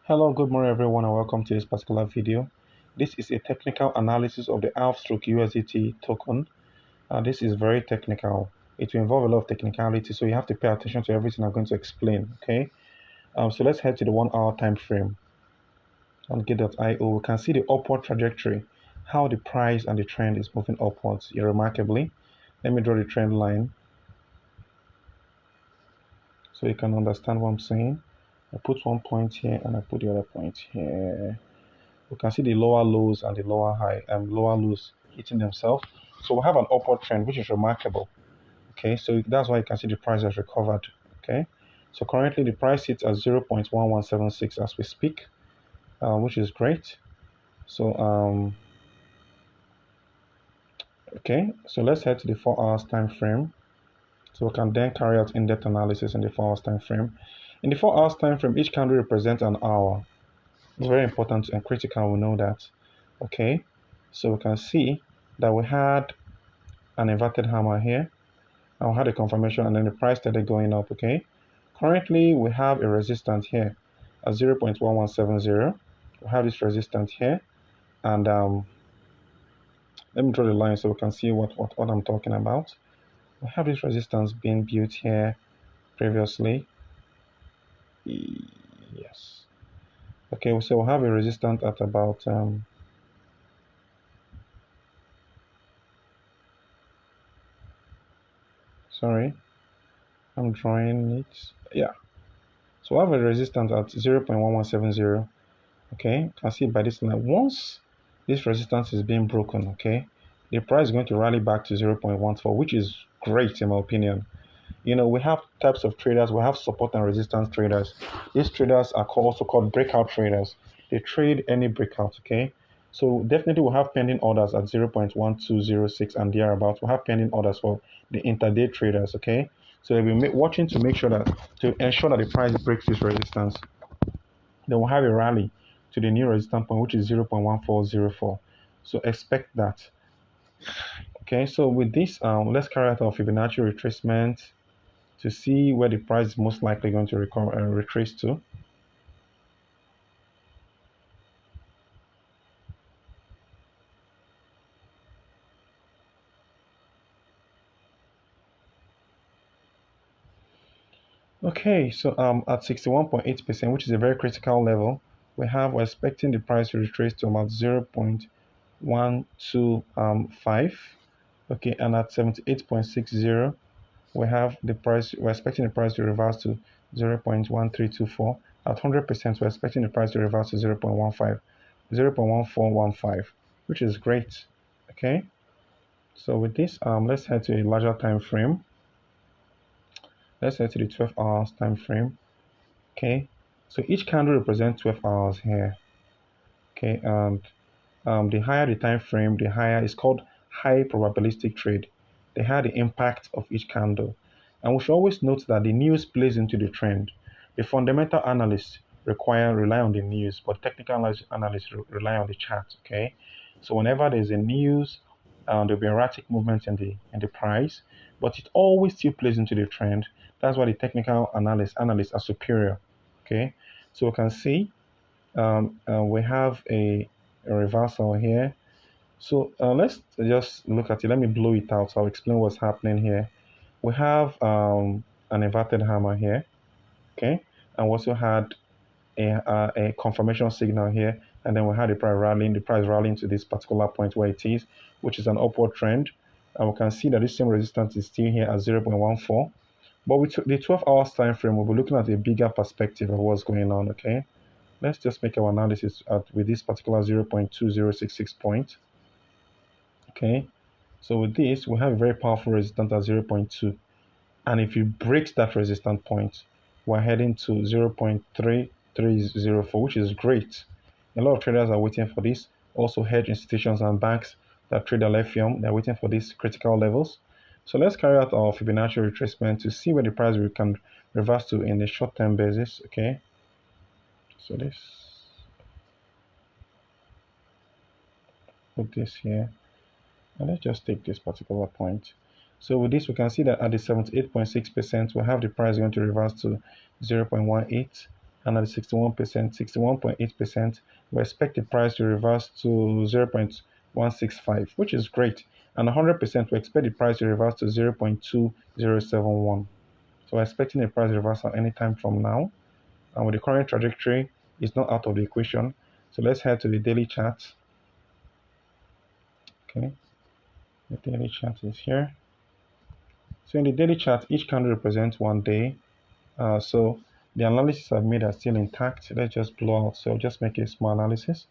Hello, good morning everyone and welcome to this particular video. This is a technical analysis of the ALPH/USDT token. This is very technical. It will involve a lot of technicality, so you have to pay attention to everything I'm going to explain, okay? So let's head to the 1 hour time frame on Gate.io. We can see the upward trajectory, how the price and the trend is moving upwards remarkably. Let me draw the trend line so you can understand what I'm saying. I put one point here and I put the other point here. We can see the lower lows and the lower lows hitting themselves. So we have an upward trend, which is remarkable. Okay, so that's why you can see the price has recovered. Okay, so currently the price sits at 0.1176 as we speak, which is great. So okay, so let's head to the 4 hours time frame. So we can then carry out in-depth analysis in the 4 hours time frame. In the 4 hours time frame, each candle represents an hour. It's very important and critical. We know that. Okay, so we can see that we had an inverted hammer here, and we had a confirmation, and then the price started going up. Okay, currently we have a resistance here at 0.1170. We have this resistance here, and let me draw the line so we can see what I'm talking about. We have this resistance being built here previously. Yes. Okay, so we'll have a resistance at about sorry, I'm drawing it. Yeah. So we have a resistance at 0.1170. Okay, you can see by this line. Once this resistance is being broken, okay, the price is going to rally back to 0.14, which is great in my opinion. You know, we have types of traders. We have support and resistance traders. These traders are also called breakout traders. They trade any breakout, okay? So definitely we'll have pending orders at 0.1206 and thereabouts. We'll have pending orders for the intraday traders, okay? So they'll be watching to make sure that, to ensure that the price breaks this resistance. Then we'll have a rally to the new resistance point, which is 0.1404. So expect that. Okay, so with this, let's carry out our Fibonacci retracement to see where the price is most likely going to retrace to. Okay, so at 61.8%, which is a very critical level, we're expecting the price to retrace to about 0.125. Okay, and at 78.60, we're expecting the price to reverse to 0.1324. At 100%, we're expecting the price to reverse to 0.1415, which is great. Okay, so with this, let's head to a larger time frame. Let's head to the 12 hours time frame. Okay, so each candle represents 12 hours here. Okay, and the higher the time frame, the higher it's called high probabilistic trade. The higher the impact of each candle. And we should always note that the news plays into the trend. The fundamental analysts rely on the news, but technical analysts rely on the chart. Okay, so whenever there's a news, there'll be erratic movement in the price, but it always still plays into the trend. That's why the technical analysts are superior. Okay, so we can see we have a reversal here. So let's just look at it. Let me blow it out. So I'll explain what's happening here. We have an inverted hammer here, okay, and we also had a confirmation signal here, and then we had the price rallying to this particular point where it is, which is an upward trend, and we can see that this same resistance is still here at 0.14. But with the 12 hours time frame, we'll be looking at a bigger perspective of what's going on. Okay, let's just make our analysis with this particular 0.2066 point. Okay, so with this, we have a very powerful resistance at 0.2. And if it breaks that resistance point, we're heading to 0.3304, which is great. A lot of traders are waiting for this. Also, hedge institutions and banks that trade ALPH, they're waiting for these critical levels. So let's carry out our Fibonacci retracement to see where the price we can reverse to in a short-term basis. Okay, so put this here. And let's just take this particular point. So with this, we can see that at the 78.6%, we have the price going to reverse to 0.18. and at the 61%, 61.8%, we expect the price to reverse to 0.165, which is great. And 100%, we expect the price to reverse to 0.2071. So we're expecting a price reversal anytime from now. And with the current trajectory, it's not out of the equation. So let's head to the daily chart. Okay, the daily chart is here. So in the daily chart, each candle represents 1 day. So the analysis I've made are still intact. Let's just blow out. So just make a small analysis.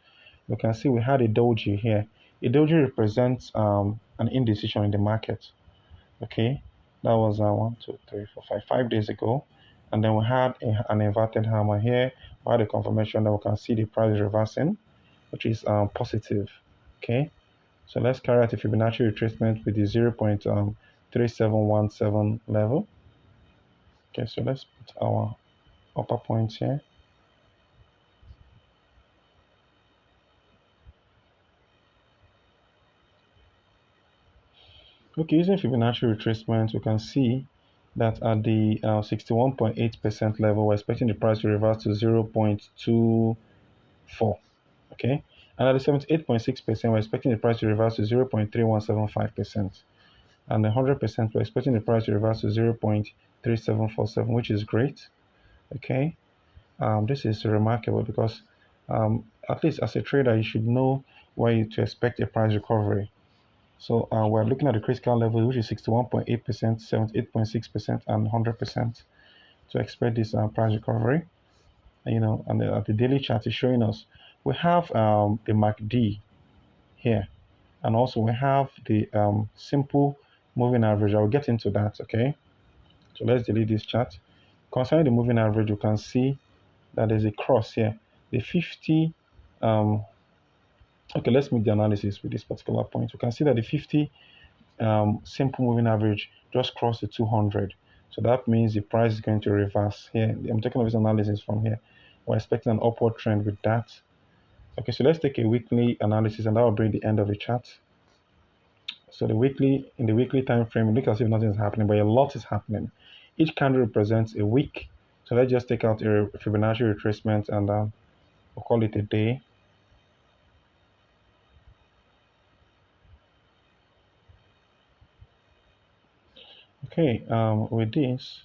You can see we had a doji here. A doji represents an indecision in the market. Okay, that was 5 days ago. And then we had an inverted hammer here. We had a confirmation that we can see the price reversing, which is positive. Okay, so let's carry out a Fibonacci retracement with the 0.3717 level. Okay, so let's put our upper points here. Okay, using Fibonacci retracement, we can see that at the 61.8% level, we're expecting the price to reverse to 0.24. Okay, and at the 78.6%, we're expecting the price to reverse to 0.3175%. And 100%, we're expecting the price to reverse to 0.3747, which is great. Okay, this is remarkable because at least as a trader, you should know where to expect a price recovery. So we're looking at the critical level, which is 61.8%, 78.6%, and 100% to expect this price recovery. And at the daily chart is showing us we have the MACD here, and also we have the simple moving average. I'll get into that. Okay, so let's delete this chart. Concerning the moving average, you can see that there's a cross here. The 50. Okay, let's make the analysis with this particular point. You can see that the 50 simple moving average just crossed the 200. So that means the price is going to reverse here. I'm taking this analysis from here. We're expecting an upward trend with that. Okay, so let's take a weekly analysis, and that will bring the end of the chart. So in the weekly time frame, it looks as if nothing is happening, but a lot is happening. Each candle represents a week. So let's just take out a Fibonacci retracement, and we'll call it a day. Okay, with this,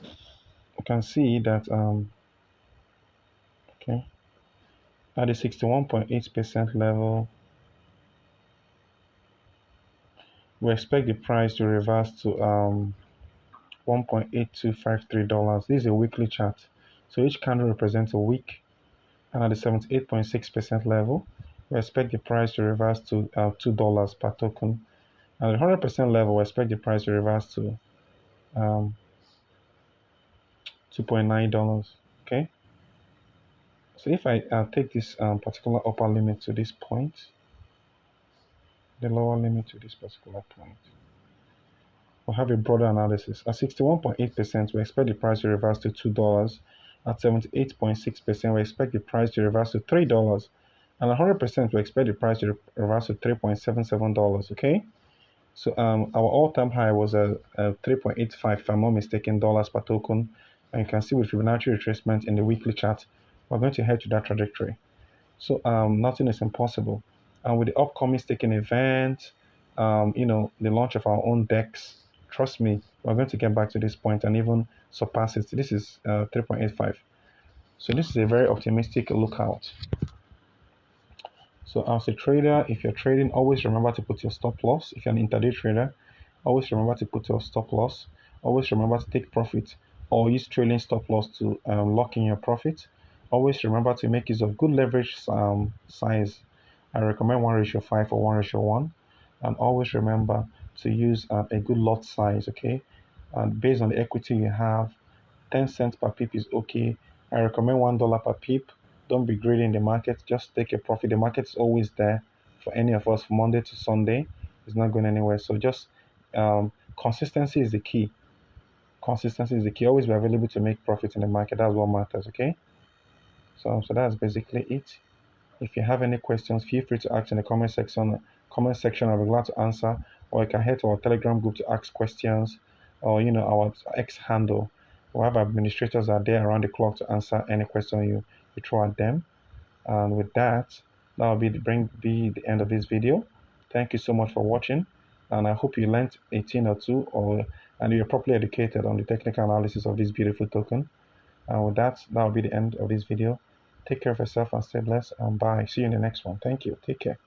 you can see that okay, at the 61.8% level, we expect the price to reverse to $1.8253. This is a weekly chart. So each candle represents a week. And at the 78.6% level, we expect the price to reverse to $2 per token. And at the 100% level, we expect the price to reverse to $2.9. Okay. So if I take this particular upper limit to this point, the lower limit to this particular point, we'll have a broader analysis. At 61.8%, we expect the price to reverse to $2. At 78.6%, we expect the price to reverse to $3. And 100%, we expect the price to reverse to $3.77. Okay? So our all-time high was a 3.85, if I'm not mistaken, dollars per token. And you can see with Fibonacci retracement in the weekly chart, we're going to head to that trajectory. So nothing is impossible. And with the upcoming staking event, the launch of our own DEX, trust me, we're going to get back to this point and even surpass it. This is 3.85. So this is a very optimistic lookout. So as a trader, if you're trading, always remember to put your stop loss. If you're an intraday trader, always remember to put your stop loss. Always remember to take profit or use trailing stop loss to lock in your profit. Always remember to make use of good leverage size. I recommend 1:5 or 1:1. And always remember to use a good lot size, okay? And based on the equity you have, 10 cents per pip is okay. I recommend $1 per pip. Don't be greedy in the market. Just take a profit. The market's always there for any of us from Monday to Sunday. It's not going anywhere. So just consistency is the key. Consistency is the key. Always be available to make profit in the market. That's what matters, okay? So that's basically it. If you have any questions, feel free to ask in the comment section. I'll be glad to answer. Or you can head to our Telegram group to ask questions, or our X handle. We'll have administrators are there around the clock to answer any question you throw at them. And with that, that will be the end of this video. Thank you so much for watching, and I hope you learned a thing or two, and you're properly educated on the technical analysis of this beautiful token. And with that, that will be the end of this video. Take care of yourself and stay blessed, and bye. See you in the next one. Thank you. Take care.